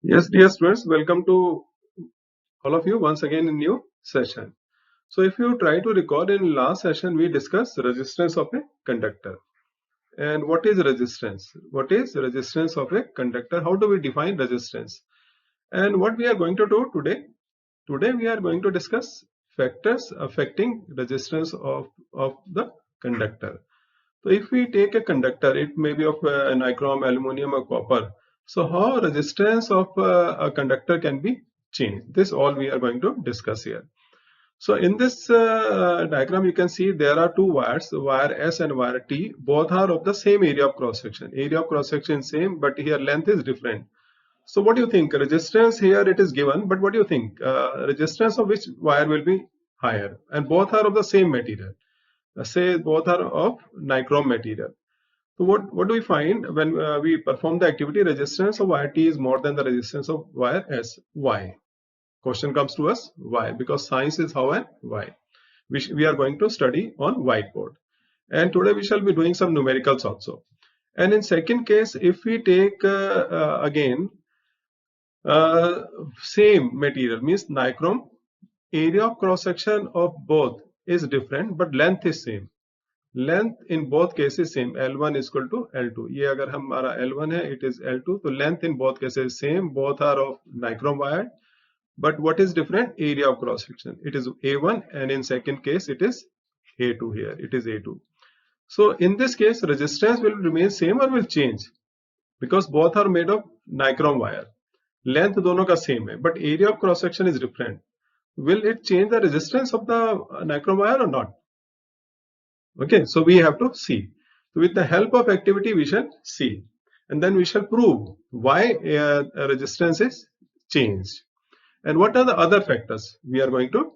Yes, dear students, welcome to all of you once again in new session. So if you try to recall, in last session we discussed resistance of a conductor. And what is resistance? What is resistance of a conductor? How do we define resistance? And what we are going to do today? Today we are going to discuss factors affecting resistance of the conductor. So if we take a conductor, it may be of nichrome, aluminum or copper. So how resistance of a conductor can be changed? This all we are going to discuss here. So in this diagram, you can see there are two wires, wire S and wire T. Both are of the same area of cross section. Area of cross section is same, but here length is different. So what do you think? Resistance here it is given, but what do you think? Resistance of which wire will be higher? And both are of the same material. Say both are of nichrome material. So what do we find when we perform the activity? Resistance of wire T is more than the resistance of wire S. Why? Question comes to us, why? Because science is how and why. We are going to study on whiteboard. And today we shall be doing some numericals also. And in second case, if we take again same material, means nichrome, area of cross section of both is different, but length is same. Length in both cases same L1 is equal to L2. ये अगर हमारा L1 है, it is L2. तो length in both cases same, both are of nichrome wire, but what is different? Area of cross section. It is A1, and in second case it is A2. Here it is A2. So in this case resistance will remain same or will change, because both are made of nichrome wire. Length दोनों का same है, but area of cross section is different. Will it change the resistance of the nichrome wire or not? Okay, so we have to see. So with the help of activity, we shall see, and then we shall prove why resistance is changed, and what are the other factors we are going to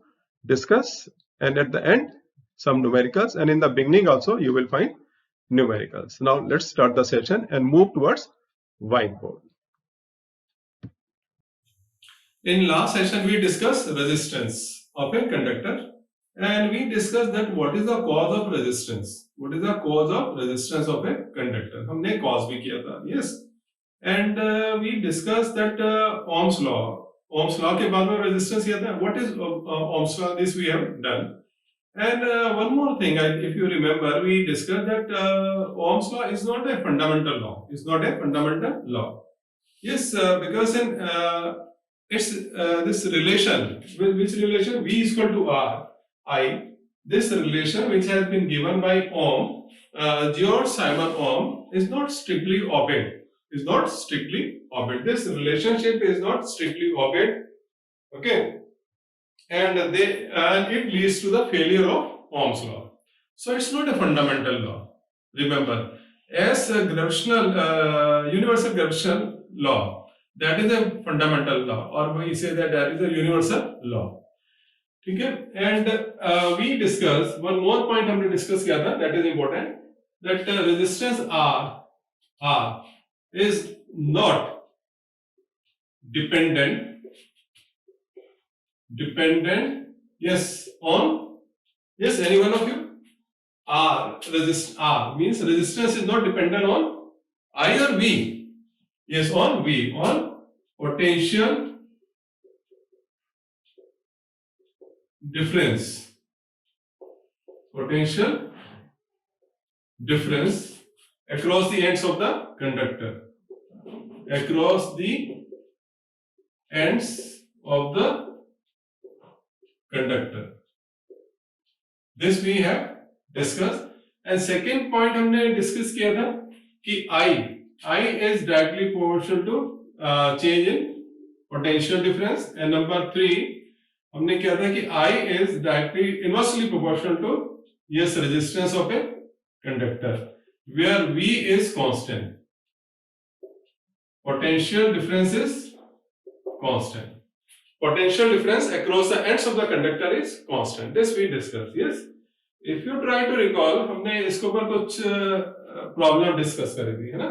discuss. And at the end, some numericals, and in the beginning also you will find numericals. Now let's start the session and move towards whiteboard. In last session, we discussed resistance of a conductor, and we discussed that what is the cause of resistance. What is the cause of resistance of a conductor? हमने cause भी किया था, yes. And we discussed that Ohm's law. Ohm's law के बाद में resistance किया था. What is Ohm's law? This we have done. And one more thing, if you remember, we discussed that Ohm's law is not a fundamental law. It's not a fundamental law. Yes, because in it's this relation, which relation? V is equal to R, I. This relation, which has been given by Ohm, George Simon Ohm, is not strictly obeyed. Is not strictly obeyed. This relationship is not strictly obeyed. Okay, and it leads to the failure of Ohm's law. So it's not a fundamental law. Remember, as a gravitational universal gravitational law, that is a fundamental law, or we say that is a universal law. Okay, and we discuss one more point. हमने discuss किया था, that is important, that resistance R is not dependent, yes, on, yes, any one of you? R means resistance is not dependent on I or V. Yes, on V, on potential difference. Potential difference across the ends of the conductor. Across the ends of the conductor. This we have discussed. And second point हमने discuss किया था कि I is directly proportional to change in potential difference. And number 3 हमने किया था कि I is directly inversely proportional to, yes, resistance of a conductor, where V is constant. Potential difference is constant. Potential difference across the ends of the conductor is constant. This we discussed. Yes. If you try to recall, हमने इसके ऊपर कुछ problem discuss करी थी, है ना?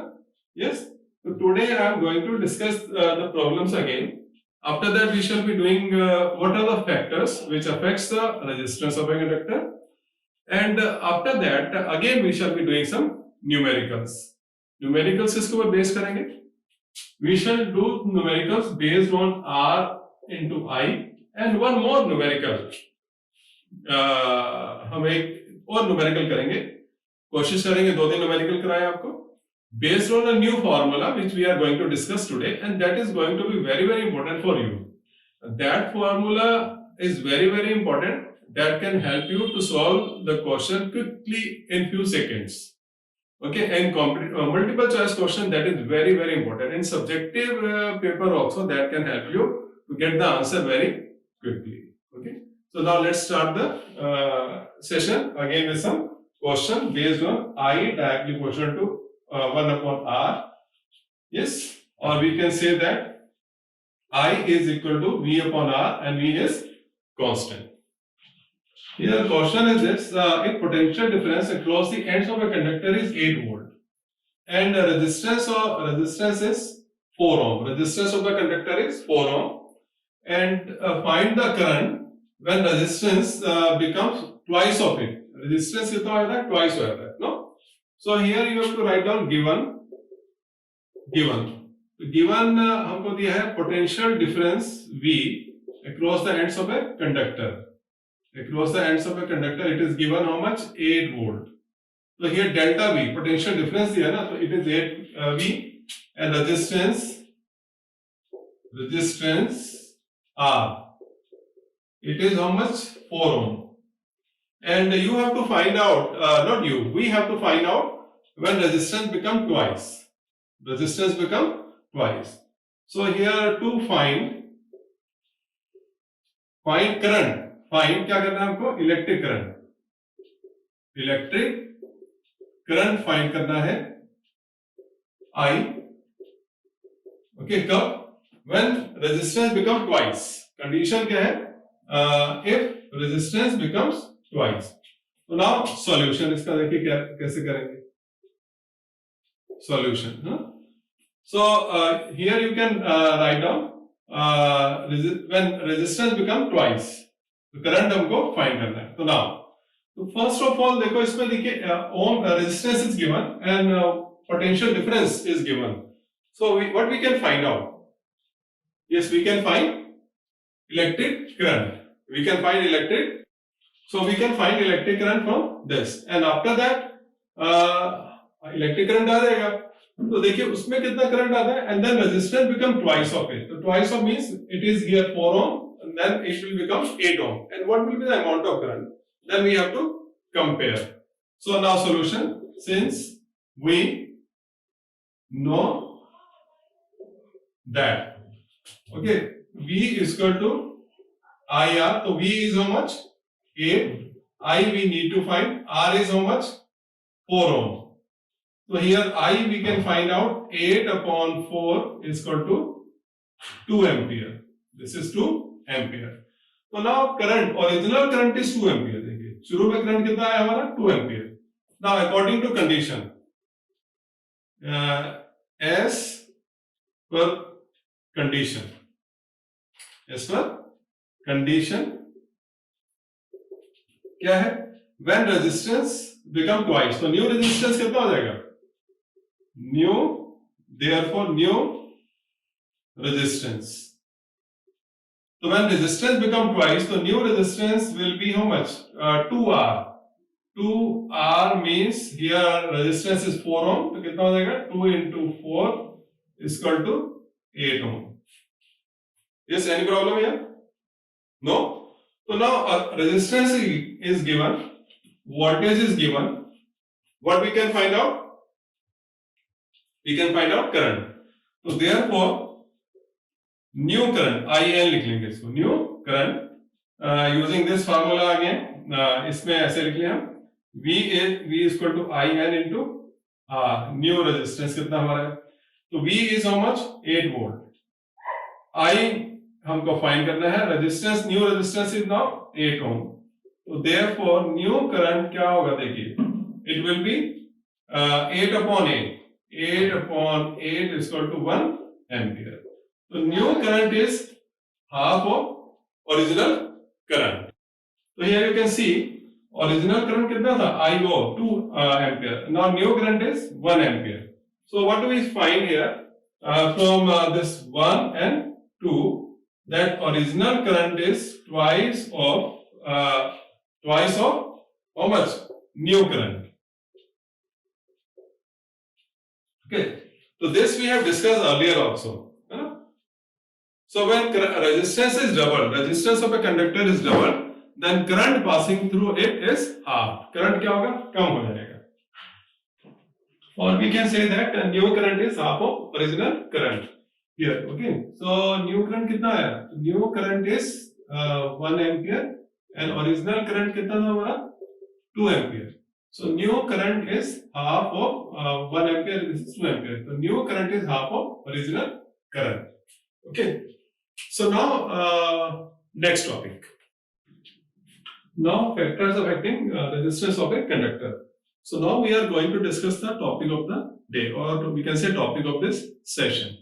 Yes. So today I am going to discuss the problems again. After that, we shall be doing what are the factors which affects the resistance of a conductor, and after that, again we shall be doing some numericals. Numericals इसके ऊपर base करेंगे. we shall do numericals based on r into I and one more numerical. हम एक और numerical करेंगे, कोशिश करेंगे 2 दिन न्यूमेरिकल कराएं आपको based on a new formula which we are going to discuss today, and that is going to be very important for you. That formula is very important, that can help you to solve the question quickly in few seconds. Okay, and multiple choice question, that is very important. In subjective paper also, that can help you to get the answer very quickly. Okay, so now let's start the session again with some question based on I directly proportional to 1 upon r. Yes, or we can say that I is equal to V upon r and V is constant. Here the question is this: if potential difference across the ends of a conductor is 8 volt and the resistance is 4 ohm. Resistance of the conductor is 4 ohm, and find the current when resistance becomes twice of it. Resistance कितना हो जाता है? Twice हो जाता है, no? So here you have to write down given. Given हमको दिया है potential difference V across the ends of a conductor. Across the ends of a conductor, it is given how much? 8 volt. So here delta V, potential difference दिया ना, so it is 8 V, and resistance R, it is how much? 4 ohm. And you have to find out, not you, we have to find out when resistance become twice. Resistance become twice. So here to find current. Find क्या करना है हमको? Electric current find करना है I. Okay, कब? When resistance become twice. Condition क्या है? If resistance becomes twice. So now solution इसका देखिए क्या कैसे करेंगे? Solution. So here you can write down when resistance become twice, तो करंट हमको फाइंड करना है. तो now, तो फर्स्ट ऑफ ऑल देखो इसमें देखिए ohm resistance is given and potential difference is given. So what we can find out? Yes, we can find electric current. We can find electric. So we can find electric current from this, and after that electric current आ जाएगा. तो देखिए उसमें कितना current आता है, and then resistance become twice of it. So twice of means it is here 4 ohm, and then it will become 8 ohm. And what will be the amount of current? Then we have to compare. So now solution, since we know that, okay, V is equal to IR. So V is how much? 8. I we need to find. R is how much? 4 ohm. So here I we can find out 8 upon 4 is equal to 2 ampere. This is 2 ampere. So now current, original current is 2 ampere. देखिए शुरू में current कितना है हमारा? 2 ampere. Now according to condition, as per condition, क्या है? When resistance become twice, तो new resistance कितना हो जाएगा? Therefore new resistance. So when resistance become twice, so new resistance will be how much? 2R. 2R means here resistance is 4 ohm. तो कितना हो जाएगा? 2 into 4 is equal to 8 ohm. Yes, any problem here? No? So now resistance is given, voltage is given. What we can find out? We can find out current. So therefore new current, IN लिख लेंगे इसको, new current using this formula again. इसमें ऐसे लिख लिया हम, V is equal to IN into new resistance कितना हमारा है? तो V is how much? 8 volt. I हमको फाइंड करना है resistance, new resistance is now 8 ohm. तो देयरफॉर न्यू करंट क्या होगा? देखिए it will be 8 upon 8. 8 upon 8 is equal to 1 ampere. So new current is half of original current. So here you can see original current कितना था? IO 2 ampere. Now new current is 1 ampere. So what do we find here? from this 1 and 2, that original current is twice of how much? New current. Okay. So this we have discussed earlier also. So when resistance is doubled, resistance of a conductor is doubled, then current passing through it is half. Current क्या होगा? कम हो जाएगा. Or we can say that new current is half of original current. Here, okay. So new current कितना है? New current is 1 ampere and original current कितना था हमारा? 2 ampere. So new current is half of 1 ampere. This is 2 ampere. So new current is half of original current. Okay. So now next topic. Now factors affecting resistance of a conductor. So now we are going to discuss the topic of the day, or we can say topic of this session.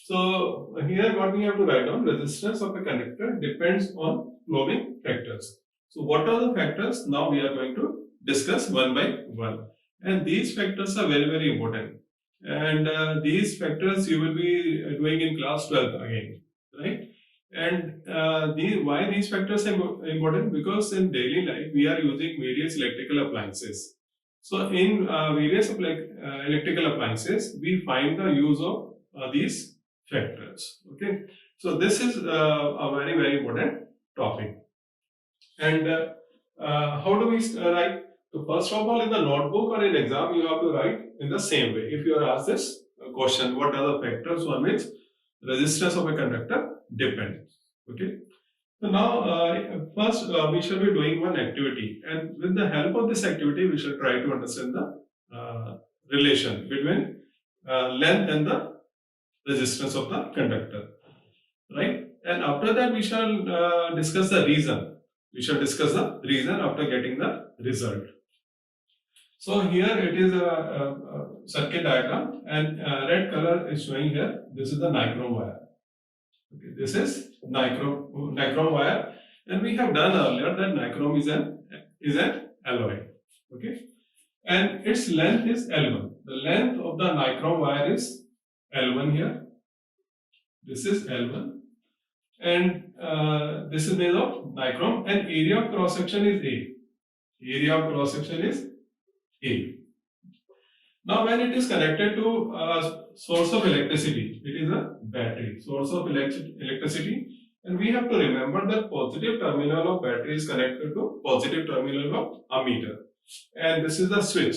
So here what we have to write down: resistance of a conductor depends on following factors. So what are the factors? Now we are going to discuss one by one, and these factors are very, very important. And these factors you will be doing in class 12 again, right? And why these factors are important? Because in daily life we are using various electrical appliances. So in various electrical appliances, we find the use of these factors. Okay, so this is a very, very important topic. And how do we write? So first of all, in the notebook or in exam, you have to write in the same way. If you are asked this question, what are the factors on which resistance of a conductor depends? Okay. So now, first we shall be doing one activity, and with the help of this activity, we shall try to understand the relation between length and the resistance of the conductor, right? And after that, we shall discuss the reason. We shall discuss the reason after getting the result. So here it is a circuit diagram, and red color is showing here. This is the nichrome wire. Okay, this is nichrome wire, and we have done earlier that nichrome is an alloy. Okay, and its length is L1. The length of the nichrome wire is L1 here. This is L1, and this is made of nichrome, and area of cross section is A. Area of cross section is A. Now, when it is connected to a source of electricity, it is a battery, source of electricity, and we have to remember that positive terminal of battery is connected to positive terminal of ammeter, and this is the switch.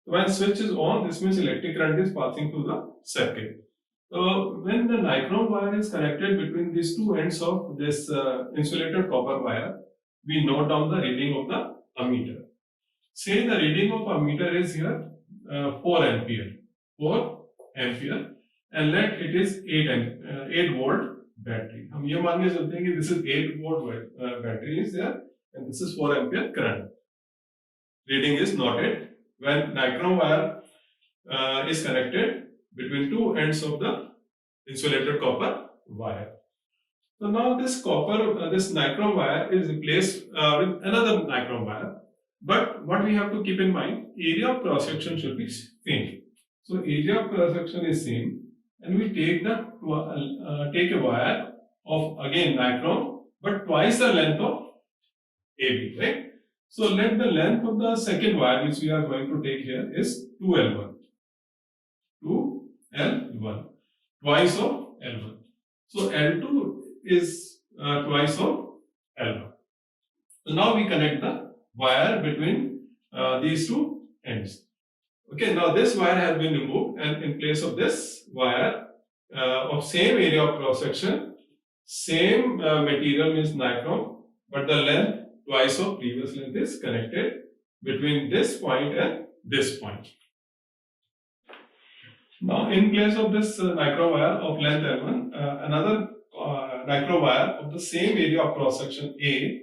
When switch is on, this means electric current is passing through the circuit. So when the nichrome wire is connected between these two ends of this insulated copper wire, we note down the reading of the ammeter. Say the reading of ammeter is here 4 ampere, 4 ampere, and let it is 8 volt battery. हम ये मान के चलते हैं कि this is 8 volt battery is there, and this is 4 ampere current. Reading is noted when nichrome wire is connected between two ends of the insulated copper wire. So now this this nichrome wire is replaced with another nichrome wire. But what we have to keep in mind, area of cross section should be same. So area of cross section is same, and we take a wire of again nichrome, but twice the length of AB, right? So let the length of the second wire which we are going to take here is 2L1. 2L1, twice of L1. So L2 is twice of L1. So now we connect the wire between these two ends. Okay, now this wire has been removed, and in place of this wire of same area of cross section, same material means nichrome, but the length twice of previous length is connected between this point and this point. Now in place of this nichrome wire of length L1, another nichrome wire of the same area of cross section A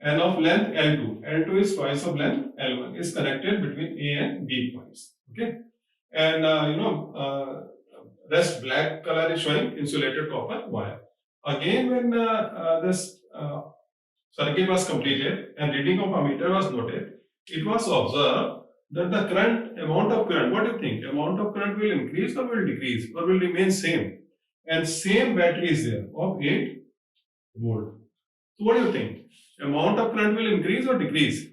and of length L2. L2 is twice of length L1 is connected between A and B points. Okay, and rest black color is showing insulated copper wire. Again, when this circuit was completed and reading of ammeter was noted, it was observed that the current amount of current, what do you think? Amount of current will increase or will decrease or will remain same? And same battery is there of 8 volt. So what do you think? Amount of current will increase or decrease?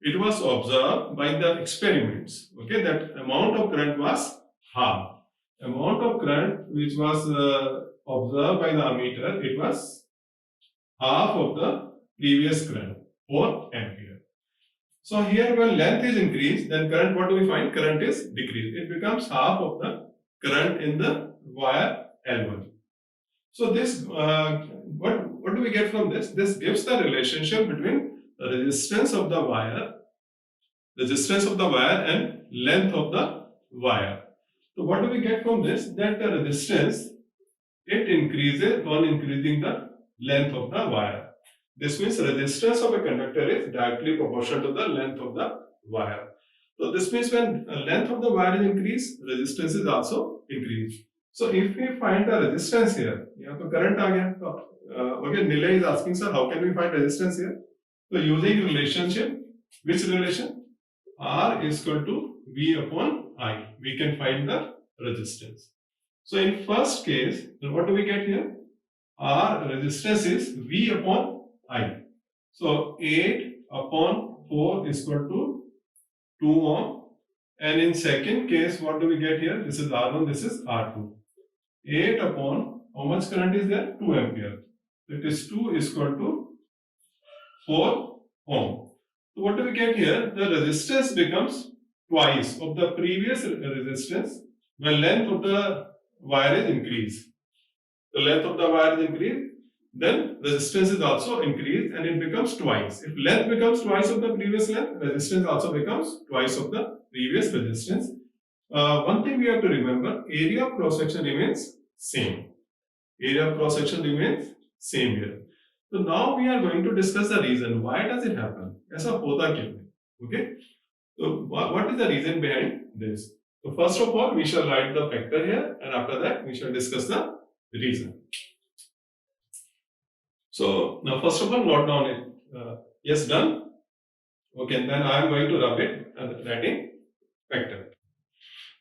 It was observed by the experiments, okay, that amount of current was half. Amount of current which was observed by the ammeter, it was half of the previous current, 4 ampere. So here when length is increased, then current, what do we find? Current is decreased. It becomes half of the current in the wire L1. So this, what do we get from this? This gives the relationship between the resistance of the wire and length of the wire. So what do we get from this? That the resistance, it increases on increasing the length of the wire. This means resistance of a conductor is directly proportional to the length of the wire. So this means when length of the wire is increased, resistance is also increased. So if we find the resistance here, यहाँ तो current आ गया. Okay, Nilay is asking, sir, how can we find resistance here? So using relationship, which relation? R is equal to V upon I. We can find the resistance. So in first case, what do we get here? R resistance is V upon I. So 8 upon 4 is equal to 2 ohm. And in second case, what do we get here? This is R1, this is R2. 8 upon, how much current is there? 2 ampere. It is 2 is equal to 4 ohm. So what do we get here? The resistance becomes twice of the previous resistance when length of the wire is increased. The length of the wire is increased, then resistance is also increased and it becomes twice. If length becomes twice of the previous length, resistance also becomes twice of the previous resistance. One thing we have to remember, area of cross section remains same. Area of cross section remains same here. So now we are going to discuss the reason. Why does it happen? ऐसा होता क्यों है? Okay. So what is the reason behind this? So first of all, we shall write the factor here, and after that we shall discuss the reason. So now first of all, note down it. Yes, done. Okay, and then I am going to rub it and writing factor.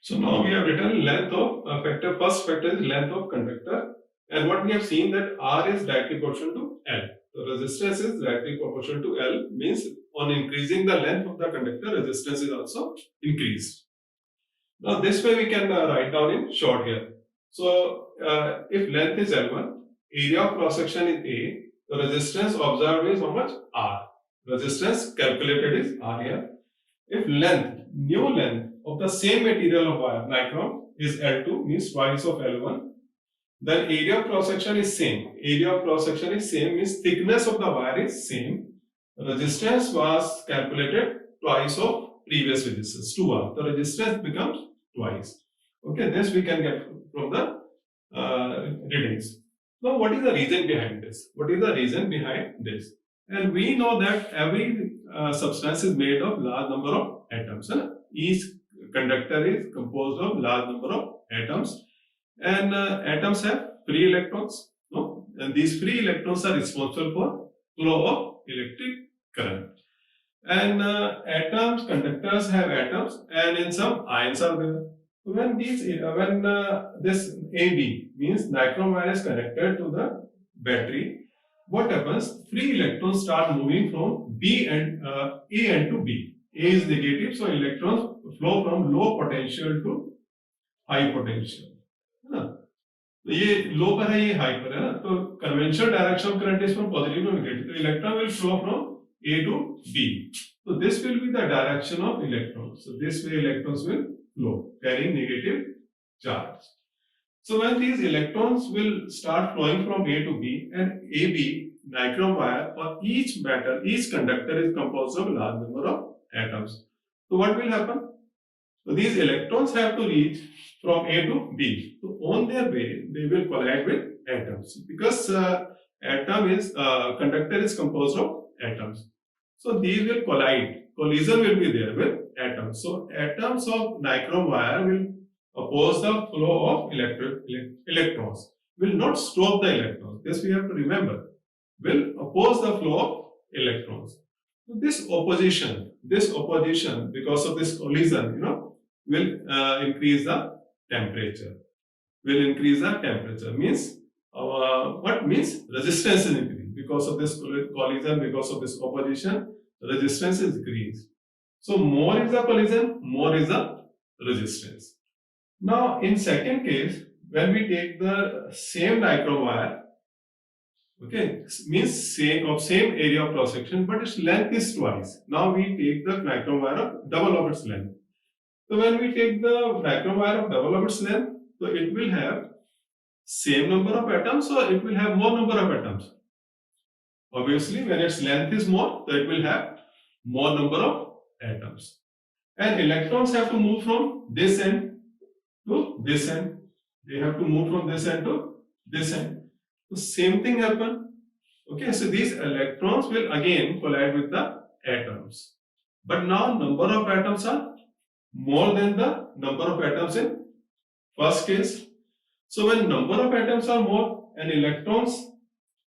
So now we have written length of factor. First factor is length of conductor, and what we have seen that R is directly proportional to L. So resistance is directly proportional to L, means on increasing the length of the conductor, resistance is also increased. Now this way we can write down in short here. So if length is L1, area of cross section is A, the resistance observed is how much? R. Resistance calculated is R here. If length, new length of the same material of wire, nichrome, is L2, means twice of L1, then area of cross section is same. Area of cross section is same, means thickness of the wire is same. Resistance was calculated twice of previous resistance, 2R. The resistance becomes twice. Okay, this we can get from the readings. Now, what is the reason behind this? What is the reason behind this? And we know that every substance is made of large number of atoms. Each conductor is composed of large number of atoms, and atoms have free electrons. No? And these free electrons are responsible for flow of electric current. And atoms, conductors have atoms, and in some ions are there. So when this AB means nichrome wire is connected to the battery, what happens? Free electrons start moving from B and A and to B. A is negative, so electrons flow from low potential to high potential. तो ये लो पर है, ये high पर है ना, तो conventional direction of current is from positive to negative. तो electron will flow from A to B. So this will be the direction of electrons. So this way electrons will flow carrying negative charge. So when these electrons will start flowing from A to B, and AB nichrome wire, for each metal, each conductor is composed of large number of atoms. So what will happen? So these electrons have to reach from A to B. So on their way, they will collide with atoms, because conductor is composed of atoms. So these will collide. Collision will be there with atoms. So atoms of nichrome wire will oppose the flow of electrons. Will not stop the electrons. This we have to remember. Will oppose the flow of electrons. So this opposition this opposition, because of this collision, will increase the temperature. Will increase the temperature. Means what means resistance is increased because of this collision, because of this opposition, resistance is increased. So more is the collision, more is the resistance. Now in second case, when we take the same nichrome wire, okay, means same area of cross section, but its length is twice. Now we take the nichrome wire of double of its length. So when we take the nichrome wire of double of its length, so it will have same number of atoms, or it will have more number of atoms. Obviously, when its length is more, so it will have more number of atoms. And electrons have to move from this end to this end. They have to move from this end to this end. So same thing happen. Okay, so these electrons will again collide with the atoms. But now number of atoms are more than the number of atoms in first case. So when number of atoms are more and electrons,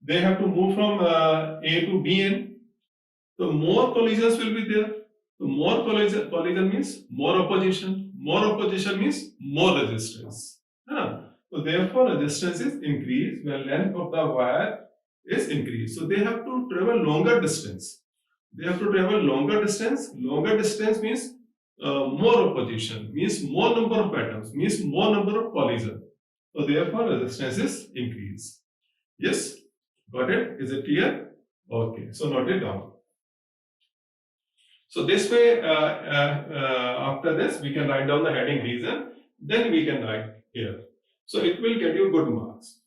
they have to move from A to B end, so more collisions will be there. So more collision means more opposition. More opposition means more resistance. So therefore resistance is increased when length of the wire is increased. So they have to travel longer distance. They have to travel longer distance. Longer distance means more opposition, means more number of atoms, means more number of collision. So therefore resistance is increased. Yes, got it? Is it clear? Okay, so note it down. So this way, after this, we can write down the heading reason. Then we can write here. So it will get you good marks.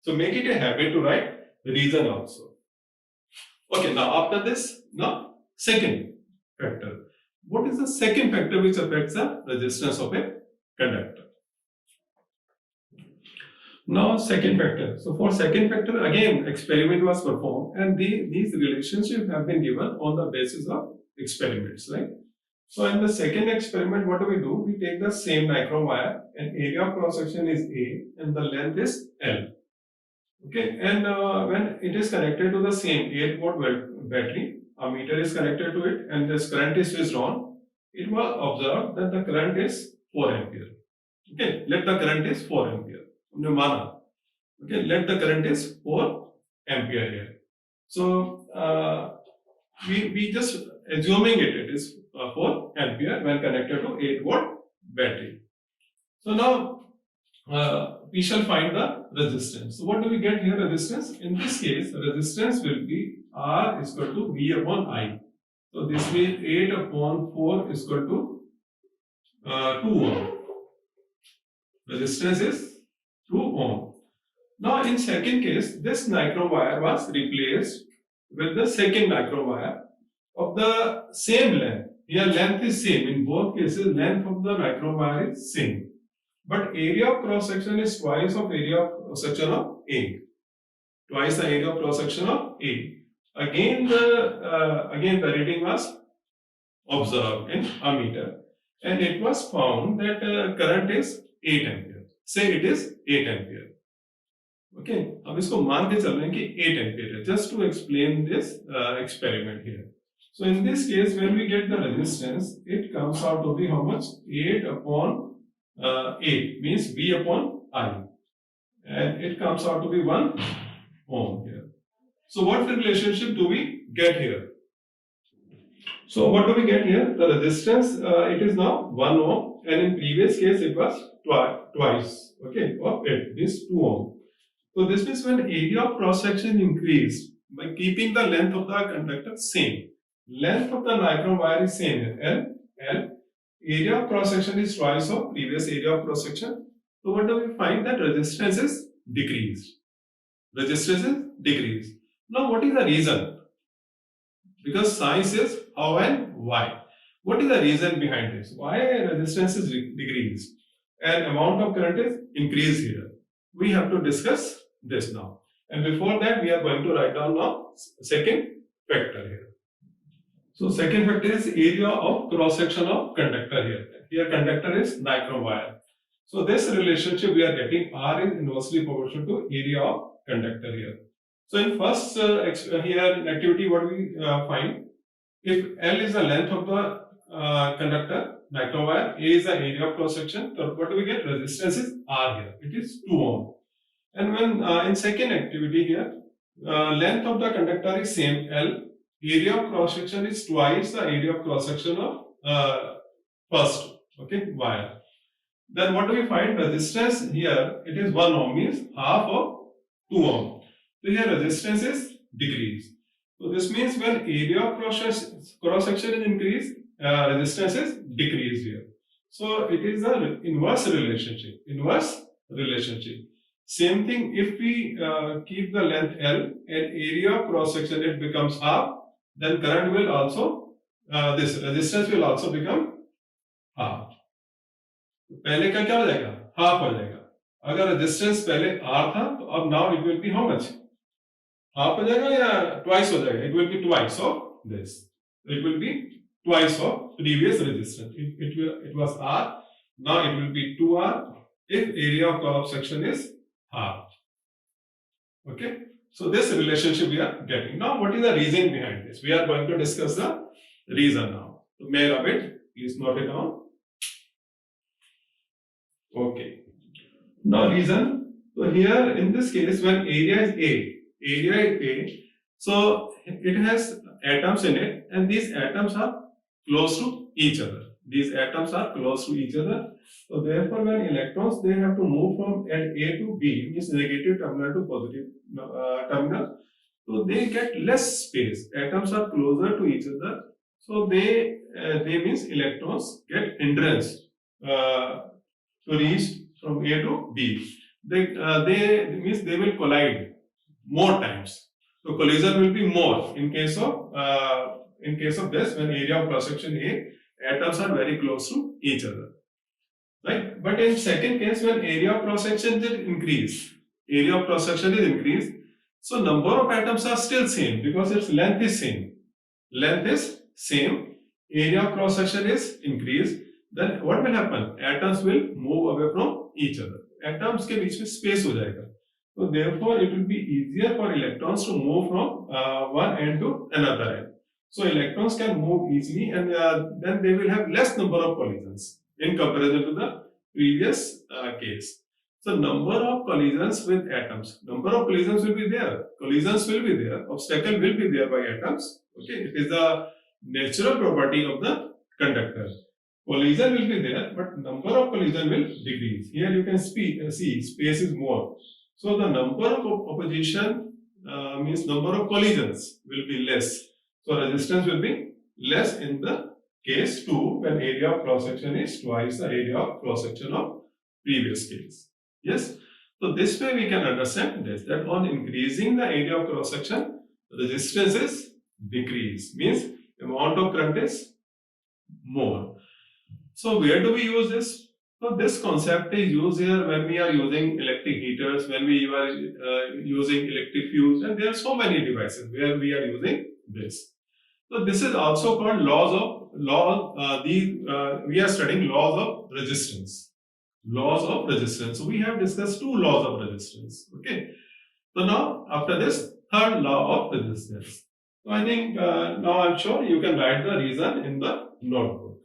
So make it a habit to write reason also. Okay, now after this, now second factor. What is the second factor which affects the resistance of a conductor? Now second factor. So for second factor, again experiment was performed, and these relationships have been given on the basis of experiments, right? So in the second experiment, what do? We take the same nichrome wire, and area of cross section is A, and the length is L. Okay, and when it is connected to the same 8-volt battery, a meter is connected to it, and this current is switched on. It was observed that the current is 4 ampere. Okay, let the current is 4 ampere. Okay, let the current is 4 ampere here. So we just assuming it is 4 ampere when connected to 8-volt battery. So now we shall find the resistance. So what do we get here? Resistance. In this case, resistance will be R is equal to V upon I. So this means 8 upon 4 is equal to 2 ohm. Resistance is 2 ohm. Now in second case, this nichrome wire was replaced with the second nichrome wire of the same length. Here length is same. In both cases, length of the nichrome wire is same. But area of cross section is twice of area of cross section of A. Twice the area of cross section of A. Again the reading was observed in a meter, and it was found that current is 8 ampere. Say it is 8 ampere. Okay, अब इसको मान के चल रहे हैं कि 8 ampere है. Just to explain this experiment here. So in this case, when we get the resistance, it comes out to be how much? 8 upon 8 means V upon I, and it comes out to be 1 ohm here. So what relationship do we get here? So what do we get here? The resistance, it is now 1 ohm, and in previous case it was twice, okay, of it is 2 ohm. So this means when area of cross section increased by keeping the length of the conductor same, length of the nichrome wire is same, L, area of cross section is twice of previous area of cross section. So what do we find? That resistance is decreased. Resistance is decreased. Now what is the reason? Because science is how and why. What is the reason behind this? Why resistance is decreased and amount of current is increased here? We have to discuss this now. And before that, we are going to write down now second factor here. So second factor is area of cross section of conductor here. Here conductor is nichrome wire. So this relationship we are getting, R is inversely proportional to area of conductor here. So in first here in activity, what we find? if L is the length of the conductor, microwire, A is the area of cross section, so what do we get? Resistance is R here. It is 2 ohm. And when in second activity here, length of the conductor is same L, area of cross section is twice the area of cross section of first wire. Then what do we find? Resistance here, it is 1 ohm, means half of 2 ohm. So here resistance is decreased. So this means when area of cross section is increased, resistance is decreased here. So it is an inverse relationship. Inverse relationship. Same thing, if we keep the length L and area of cross section it becomes half, then current will also, this resistance will also become half. पहले का क्या हो जाएगा? Half हो जाएगा. अगर resistance पहले R था तो अब now it will be how much? Half हो जाएगा या ट्वाइस हो जाएगा? It will be twice of this. It will be twice of previous resistance. It was R. Now it will be 2R if area of cross section is half. Okay. So this relationship we are getting. Now what is the reason behind this? We are going to discuss the reason now. So may I it? Please note it down. Okay. Now reason. So here in this case when area is A, so it has atoms in it and these atoms are close to each other. These atoms are close to each other. So therefore when electrons they have to move from A to B, means negative terminal to positive terminal. So they get less space. Atoms are closer to each other. So they means electrons get hindrance to reach from A to B. They means they will collide more times. So collision will be more in case of this when area of cross section A, atoms are very close to each other, right? But in second case when area of cross section is increased, so number of atoms are still same because its length is same. Area of cross section is increased. Then what will happen? Atoms will move away from each other. Atoms के बीच में space हो जाएगा. So therefore it will be easier for electrons to move from one end to another end. So electrons can move easily and then they will have less number of collisions in comparison to the previous case. So number of collisions with atoms. Number of collisions will be there. Collisions will be there. Obstacle will be there by atoms. Okay, it is the natural property of the conductor. Collision will be there, but number of collision will decrease. Here you can see space is more. So the number of opposition means number of collisions will be less. So resistance will be less in the case 2 when area of cross section is twice the area of cross section of previous case. Yes. So this way we can understand this, that on increasing the area of cross section, resistance is decreased, means amount of current is more. So where do we use this? So this concept is used here when we are using electric heaters, when we are using electric fuse, and there are so many devices where we are using this. So this is also called we are studying laws of resistance. Laws of resistance. So we have discussed 2 laws of resistance. Okay. So now after this, third law of resistance. So I think now I'm sure you can write the reason in the notebook.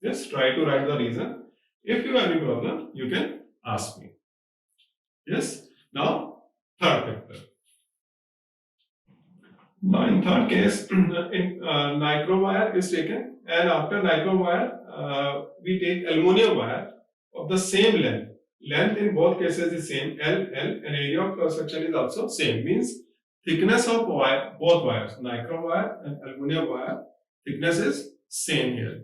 Just try to write the reason. If you have any problem, you can ask me. Yes. Now, third factor. Now, in third case, nichrome wire is taken, and after nichrome wire, we take aluminum wire of the same length. Length in both cases is same, L, and area of cross section is also same. Means thickness of both wires, nichrome wire and aluminum wire, thickness is same here.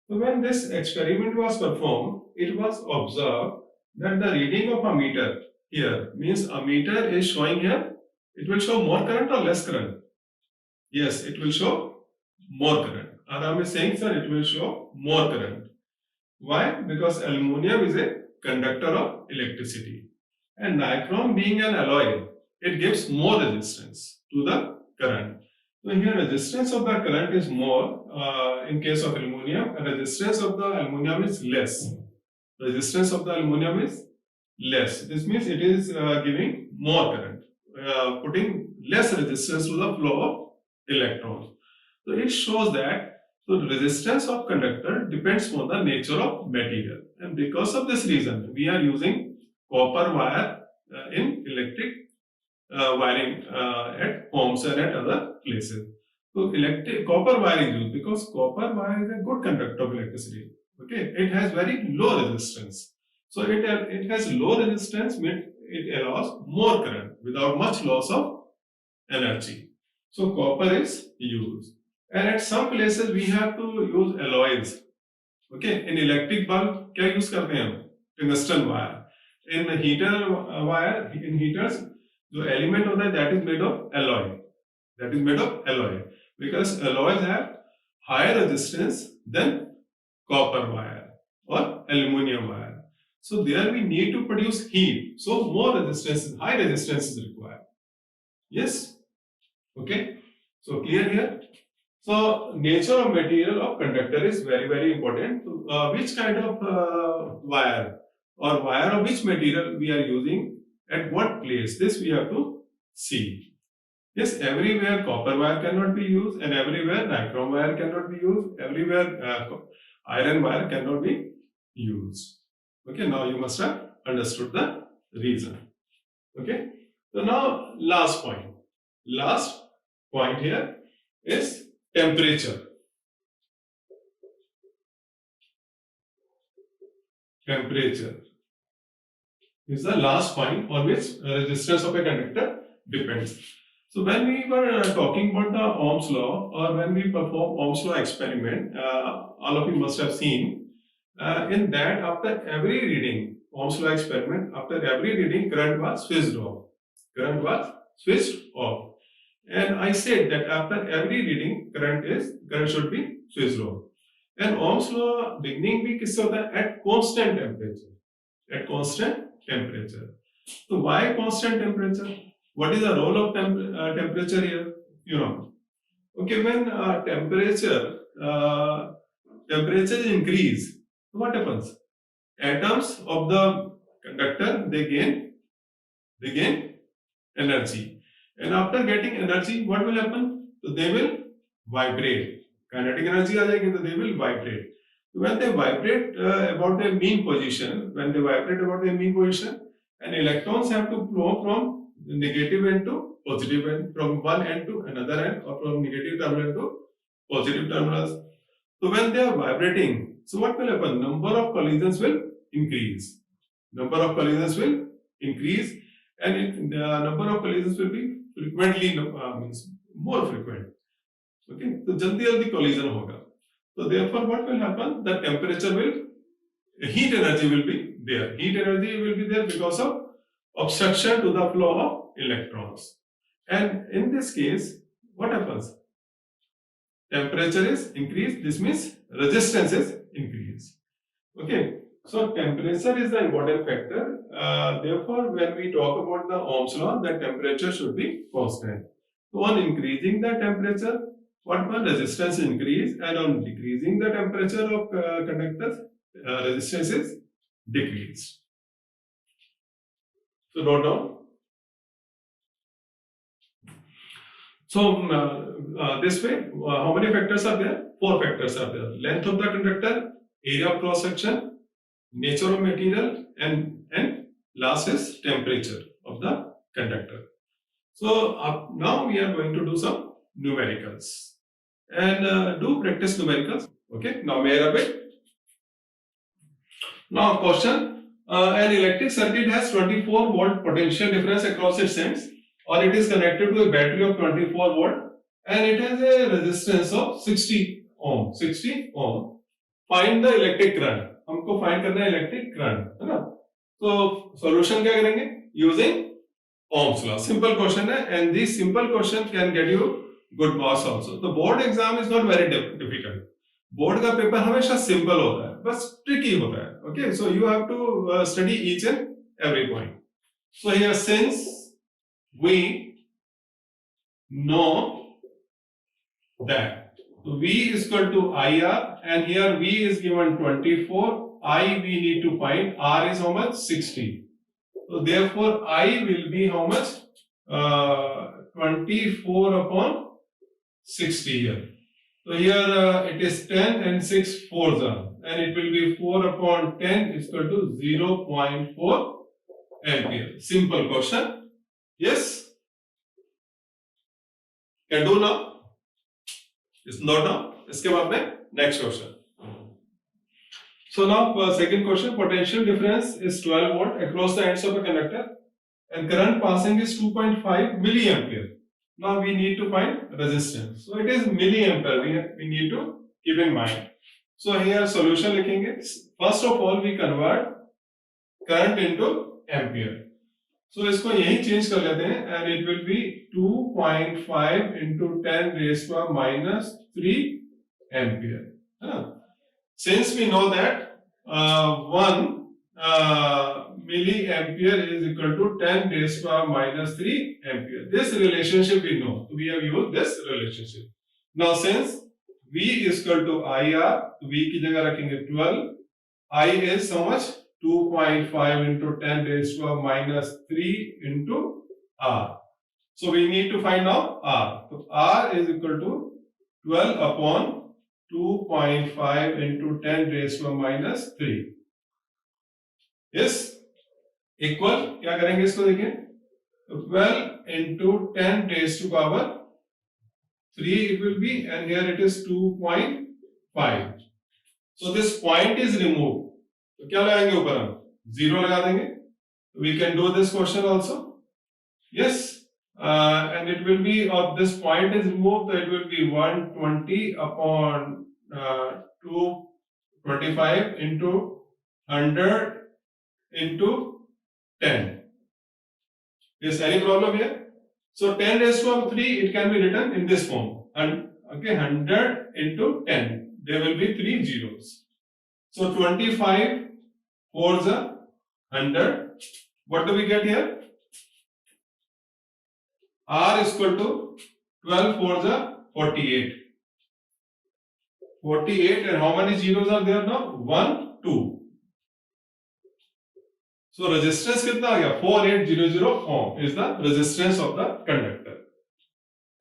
So when this experiment was performed, it was observed that the reading of a meter here, means a meter is showing here, it will show more current or less current? Yes, it will show more current. Aram is saying, sir, it will show more current. Why? Because aluminum is a conductor of electricity. And nichrome being an alloy, it gives more resistance to the current. So here resistance of the current is more in case of aluminum, and resistance of the aluminum is less. Resistance of the aluminum is less. This means it is giving more current, putting less resistance to the flow of electrons. So it shows that the resistance of conductor depends on the nature of material, and because of this reason, we are using copper wire in electric wiring at homes and at other places. So electric copper wire is used because copper wire is a good conductor of electricity. Okay, it has very low resistance. So it has low resistance, means it allows more current without much loss of energy. So copper is used, and at some places we have to use alloys. Okay, in electric bulb क्या use करते हैं हम? Tungsten wire. In heater wire, in heaters, जो element होता है that is made of alloy. That is made of alloy because alloys have higher resistance than copper wire or aluminum wire. So there we need to produce heat. So more resistance, high resistance is required. Yes. Okay. So clear here. So nature of material of conductor is very important. Which kind of wire or wire of which material we are using at what place, this we have to see. Yes, everywhere copper wire cannot be used, and everywhere nichrome wire cannot be used, everywhere iron wire cannot be used. Okay, now you must have understood the reason. Okay, so now last point. Last point here is temperature. Temperature is the last point on which resistance of a conductor depends. So when we were talking about the Ohm's law, or when we perform Ohm's law experiment, all of you must have seen, in that after every reading, Ohm's law experiment, after every reading, current was switched off. Current was switched off. And I said that after every reading, current should be switched off. And Ohm's law beginning भी किससे होता है? At constant temperature. At constant temperature. So why constant temperature? What is the role of temperature here? You know. Okay, when temperature increase, what happens? Atoms of the conductor they gain energy, and after getting energy, what will happen? So they will vibrate. Kinetic energy आ जाएगी, so they will vibrate. When they vibrate about their mean position, and electrons have to flow from negative end to positive end, from one end to another end, or from negative terminal to positive terminals. So when they are vibrating, so what will happen? Number of collisions will increase. Number of collisions will increase, and number of collisions will be frequently means more frequent. Okay, so jaldi collision hoga. So therefore, what will happen? The temperature will, heat energy will be there. Heat energy will be there because of obstruction to the flow of electrons. And in this case, what happens? Temperature is increased. This means resistance is increased. Okay. So temperature is the important factor. Therefore, when we talk about the Ohm's law, the temperature should be constant. So on increasing the temperature, what one resistance increase, and on decreasing the temperature of conductors, resistance is decreased. So note down. So this way, how many factors are there? 4 factors are there. Length of the conductor, area of cross section, nature of material, and last is temperature of the conductor. So now we are going to do some numericals, and do practice numericals. Okay, now may I have it? Now question, an electric circuit has 24 volt potential difference across its ends, or it is connected to a battery of 24 volt, and it has a resistance of 60 ohm. 60 ohm. Find the electric current. हमको find करना है electric current, है ना? तो solution क्या करेंगे? Using Ohm's law. Simple question है, and this simple question can get you good marks also. The board exam is not very difficult. Board का पेपर हमेशा सिंपल होता है, बस ट्रिकी होता है. Okay, so you have to study each and every point. So here, since we know that V is equal to IR, and here V is given 24, I we need to find, R is how much? 60. So therefore I will be how much? 24 upon 60 here. So here it is 10 and 6 fours are, and it will be 4 upon 10 is equal to 0.4 ampere. Simple question. Yes? Can do now? It's not now. इसके बाद में next question. So now second question, potential difference is 12 volt across the ends of a conductor and current passing is 2.5 milliampere. Now we need to find resistance. So it is milliampere. We need to keep in mind. So here solution लिखेंगे. First of all we convert current into ampere. So इसको यही change कर लेते हैं and it will be 2.5 into 10 raised to the minus 3 ampere. Since we know that 1 milliampere is equal to 10 raised to the minus 3 ampere. This relationship we know. So we have used this relationship. Now since V is equal to IR, V की जगह रखेंगे 12. I is how much? 2.5 into 10 raised to the minus 3 into R. So we need to find now R. So R is equal to 12 upon 2.5 into 10 raised to the minus 3. Yes? Equal, क्या करेंगे इसको देखिए? 12 into 10 raised to power 3 it will be, and here it is 2.5. So this point is removed. तो क्या लगाएंगे ऊपर हम? 0 लगा देंगे. We can do this question also. Yes. And it will be, of this point is removed, so it will be 120 upon 225 into 100 into 10. Is any problem here? So 10 raised to 3, it can be written in this form. And okay, 100 into 10. There will be 3 zeros. So 25 fours are 100. What do we get here? R is equal to 12 fours are 48. 48, and how many zeros are there now? 1, 2. So resistance कितना आ गया? 4800 ohm is the resistance of the conductor.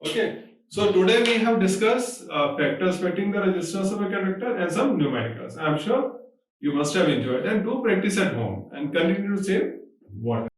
Okay. So today we have discussed factors affecting the resistance of a conductor and some numericals. I am sure you must have enjoyed, and do practice at home and continue to save water.